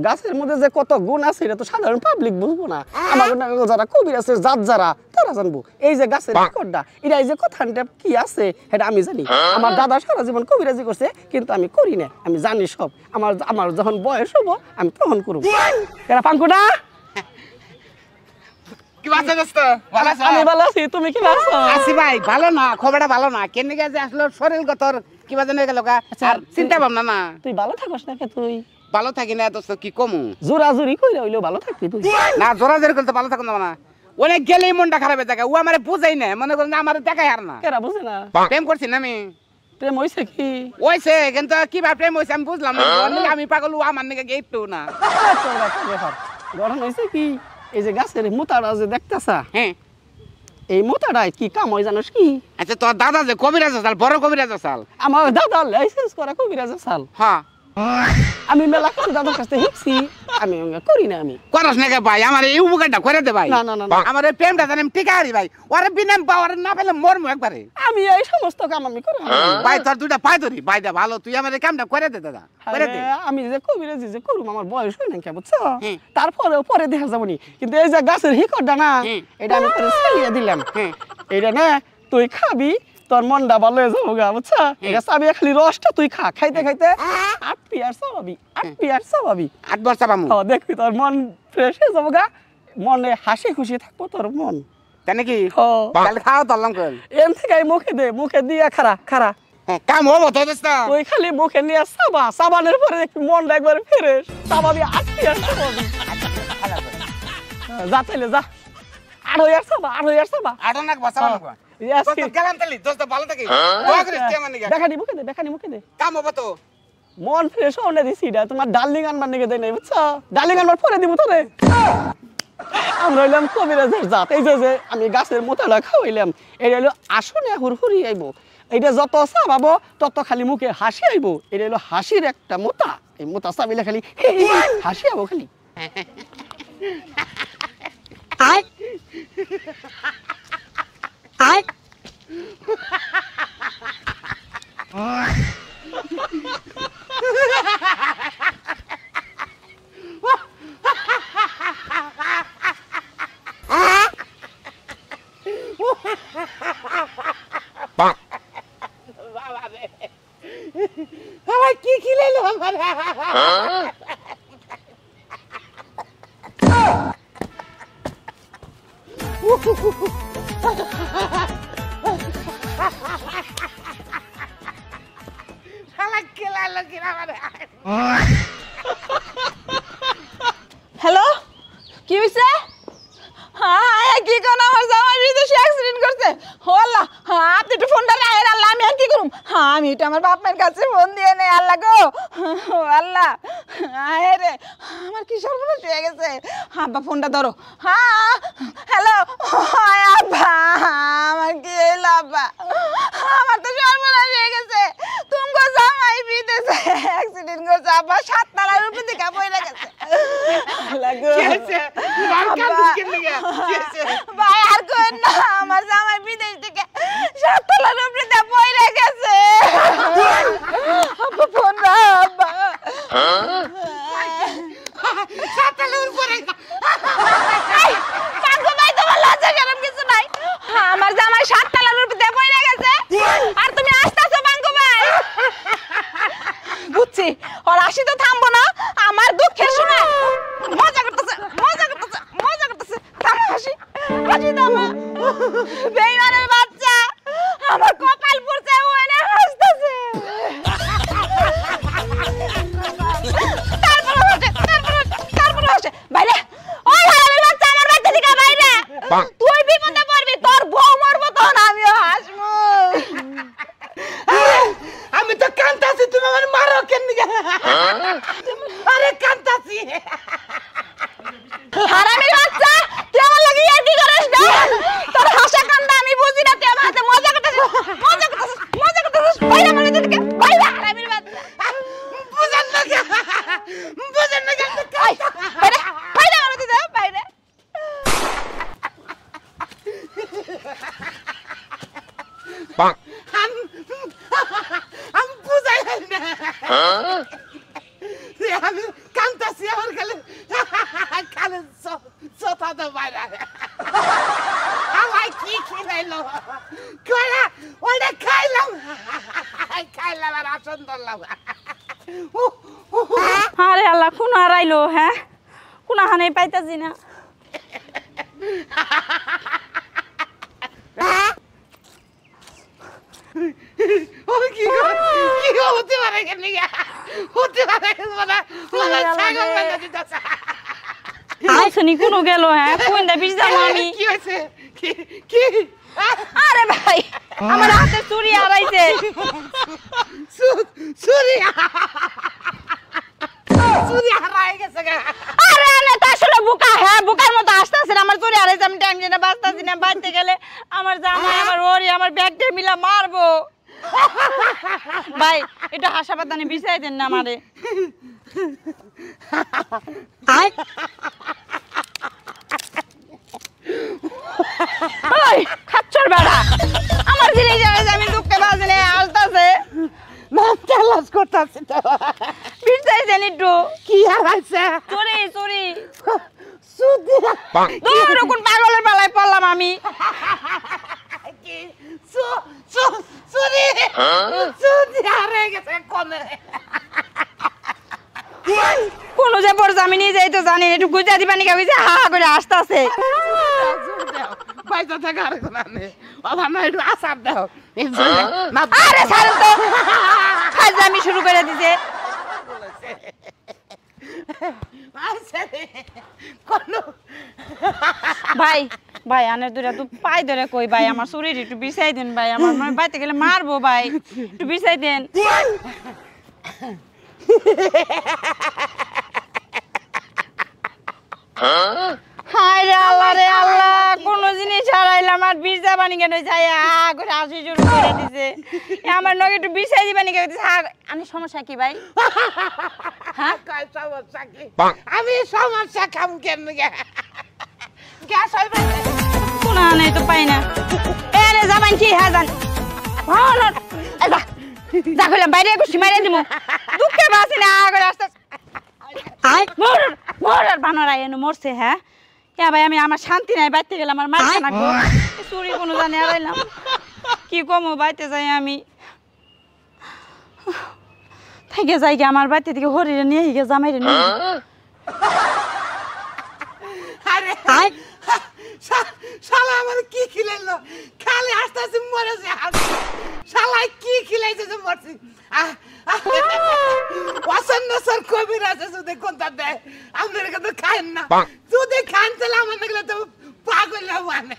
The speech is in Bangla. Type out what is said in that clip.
গাছের মধ্যে যে কত গুণ আছে এটা তো সাধারণ পাবলিক বুঝবো না। আমার যারা কবির আছে জাত যারা তারা জানবো। এই যে গাছের রেকর্ডটা এটা এই যে কথাটা কি আছে এটা আমি জানি। আমার দাদা সারা জীবন কবিরাজি করছে কিন্তু আমি করি না, আমি জানি সব। আমার যখন বয়স হবো আমি তখন করবো। এরা পাঙ্কুটা আমি ভালো আছি, তুমি কি আছো? আছি ভাই, ভালো না, খবরটা ভালো না। কেন গেছে আসলে শরীর গতর কিবা জানে গেল আর চিন্তা ভাবনা না। তুই ভালো থাকস না কে? তুই ভালো থাকি না দোস্ত, কি কমু? জোরাজুরি কইরা হইলেও ভালো থাকবি তুই। না জোরাজুরি করতে ভালো থাকুন না। অনেক গেলেই মনটা খারাপ হয়ে থাকে। ও আমারে বুঝাই না, মনে করেন আমার দেখাই আর না। কেরা বুঝে না? প্রেম করছি না আমি। প্রেম হইছে কি? হইছে কিন্তু কিবা প্রেম হইছে আমি বুঝলাম না। আমি পাগল, ও আমার নাকি একটু না। গঠন হইছে কি? এই যে গাছের মোতাটা যে দেখতেছা, হ্যাঁ এই মোতাটাই কি কাম হয় জানোস কি? আচ্ছা তোর দাদা যে কবিরাজ আসাল, বড় কবিরাজ আসাল। আমার দাদা লাইসেন্স করা কবিরাজ আসাল। হ্যাঁ আমি মেলা কিছু দাদার কাছ থেকে শিখছি, আমি করি না। আমি করস নাকি ভাই? আমার এই উপকারটা করে দে ভাই। না না না, আমার এই প্রেমটা জানি আমি টিকা হারি ভাই। ওরে বিনাম পাওয়ার না পেলে মরমু একবারে। আমি এই সমস্ত কাম আমি করি না ভাই। তোর দুইটা পাই ধরি ভাই, দা ভালো, তুই আমার এই কামটা করে দে দাদা, করে দে। আমি যে কবিরাজি যে করুম আমার বয়স হয় না কে বুঝছো? তারপরেও পরে দেখা যাবনি। কিন্তু এই যে গাছের হিকরটা না, এটা আমি তোরে চালিয়ে দিলাম। এটা না তুই খাবি, তোর মনটা ভালো হয়ে যাবো গা বুঝছো? এটা চাবি খালি রসটা তুই খা, খাইতে খাইতে 8 পিয়ার চাবাবি, 8 পিয়ার চাবাবি, 8 বার চাবামু। দেখবি তোর মন ফ্রেশ হয়ে যাবো গা, মনে হাসি খুশি থাকবো তোর মন। তাই নাকি? তাহলে খাও তলং কর। এন থেকে মুখে দে, মুখে দিয়া খারা খারা কাম হবো তো দোস্ত। তুই খালি মুখে নিয়ে চাবা, চাবানের পরে দেখবি মনটা একবার ফ্রেশ। চাবাবি 8 পিয়ার চাবাবি। যা তাইলে যা, 8 হইয়ার চাবা, 8 হইয়ার চাবা। 8 নাক বাঁচাবা না। দোস্ত গেলাম তালি, দোস্ত ভালো থাকি। দোয়া করিস কেমন নিগা। দেখানি মুখে দে, দেখানি মুখে দে। কাম হবো তো। মন ফ্রেশ হওয়া দিছি এটা তোমার ডার্লিং আনবার নিকে দেয় নাই বুঝছো? ডার্লিং আনবার পরে দিব তোরে। আমরা হইলাম কবিরাজের জাত। এই যে আমি গাছের মোতাটা খাওয়াইলাম, এটা হলো আসনে হুরহুরি আইব। এটা যত চাবাবো তত খালি মুখে হাসি আইব। এটা হলো হাসির একটা মোতা। এই মোতা চাবিলে খালি হাসি আইব খালি। আয় আয় বাবা কি খিলাইলো আমার। হ্যালো, কি হইছে? হ্যাঁ কি কোন আমার জামাই বিদেশে অ্যাক্সিডেন্ট করছে। ও আল্লাহ, হ্যাঁ আপনি একটু ফোনটা রাখেন। আল্লাহ আমি আর কি করুম? হ্যাঁ আমি এটা আমার বাপ মায়ের কাছে ফোন দিয়ে নেই। আল্লাহ গো, ও আল্লাহ, হ্যাঁ রে আমার কি সর্বনাশ হয়ে গেছে। আব্বা ফোনটা ধরো। হ্যাঁ হ্যালো, আব্বা আমার কি হইলো? আব্বা আমার তো সর্বনাশ হয়ে গেছে। তুমি জামাই বিদেশে অ্যাক্সিডেন্ট করছে। আব্বা 7 তলার উপর থেকে পড়ে গেছে। আল্লাহ গো, ভাই আর কোন না, আমার জামাই বিদেশ থেকে 7 তলার উপরে পড়ে গেছে। আব্বা ফোন দাও আব্বা। 7 তলার উপরে। পাগল ভাই, তোমার লজ্জা শরম কিছু নাই? আমার জামাই 7 তলার উপরে পড়ে গেছে আর তুমি আসতেছো পাঙ্কু ভাই? বুঝছি, আর আসি তো থামবো না। আমার দুঃখের সময় মজা করতেছে, মজা করতেছে, মজা করতেছে। থামো, হাসি হাসি থামো। বেঈমানের বাচ্চা, আমার কপাল পুড়ছে, ও এনে হাসতেছে। তারপরে হাসে বাইরে। ওই হারামির বাচ্চা, আমার বাচ্চা থেকে বাইরে। তুই বিপদে পড়বি, তোর বউ মরবো তখন আমিও হাসবো। আমি তো কান্তাছি, তুমি আমার মারো কেন? আরে কান্তাছি। হারামির বাচ্চা, তুই আমার লাগি আর কি করিস না? তোর হাসা কান্না আমি বুঝি না। তুই আমার হাতে মজা করতেছিস, মজা করতেছিস, মজা করতেছিস। বাইরে আমার দিকে বাইরে, হারামির বাচ্চা। বুঝেন না কেন? বুঝেন না কেন? বাইরে বাইরে আমার দিকে বাইরে। আমি বুঝাই না। আমি কান্তাছি আমার খালি খালি চোথা তো বাইরে আমার কি খিলাইলো কইরা ওইটা খাইলাম খাইলাম আর আসন ধরলাম আরে আল্লাহ কোন হারাইলো হ্যাঁ কোন হানে পাইতাছি না কি হতে পারে কেন হতে পারে মানে ছাগল বান্ধা দিতেছে আইসনি কোন গেল হ্যাঁ কোনটা বিষ যাবো আমি কি হয়েছে কি আরে ভাই আমার হাতে চুরি হারাইছে চুরি চুরি হারাই গেছে আরে না তা আসলে বুকা হ্যাঁ বুকার মতো আসতেছে আমার চুরি হারাইছে আমি টেনশনে বাঁচতাছি না বাড়তে গেলে আমার জামাই আমার ওরি আমার ব্যাগটা মিলা মারবো ভাই এটা হাসাপাতানে বিছাই দেন না আমারে আয় ওই খাচ্চর বেড়া আমার জিনিস জানে আমি দুঃখে বাজনে আসতাছে মাথা লস করতেছে তো বিছাই দেন একটু কি হারাইছে চুরি চুরি সুদি দূর কোন পাগলের পালায় পড়লাম আমি কি চুরি চুরি হারাই গেছে কোনে কোন যে পড়ছে আমি নিজেই তো জানি একটু গুজা দিবা নিকা বুঝে হা হা করে আসতেছে পয়সা টাকা আর কোন নেই বাবা না একটু আসার দাও আরে ছাড়ো তো ফাজলামি শুরু করে দিছে ভাই ভাই আনে দুরা তো পাই ধরে কই ভাই আমার শরীর একটু বিছাই দেন ভাই আমার মনে বাইতে গেলে মারবো ভাই একটু বিছাই দেন হায় রে আল্লাহ রে আল্লাহ কোন জিনিস হারাইলাম আর বিষ যাবানি কেন যাই করে আসি শুরু করে দিছে আমার নগে একটু বিছাই দিবানি কেন আমি সমস্যা কি ভাই হ্যাঁ সমস্যা কি আমি সমস্যা খাম কেন গ্যাস হইবে কোন নাই তো পাই না এরে যাবান কি হ্যাঁ জান ভালো যা কইলাম বাইরে গুছি মাইরে দিমু দুঃখে বাসি না করে আসতে আই মোর আর বানর আইনো মরছে হ্যাঁ কে ভাই আমি আমার শান্তি নাই বাইতে গেলাম আমার মাথা না গো চুরি কোন জানি হারাইলাম কি কমু বাইতে যাই আমি থেকে যাই গে আমার বাইতে থেকে হরিরে নিয়ে গে জামাইরে নিয়ে আরে আই শালা আমার কি খিলাইলো খালি আসতেছে মরে যায় শালা কি খিলাইছে যে মরছি পছন্দ সর কবির আছে যদি কোনটা দেয় আপনার কাছে খাইন না যদি খান তাহলে আমার দেখলে তো পাগল মানে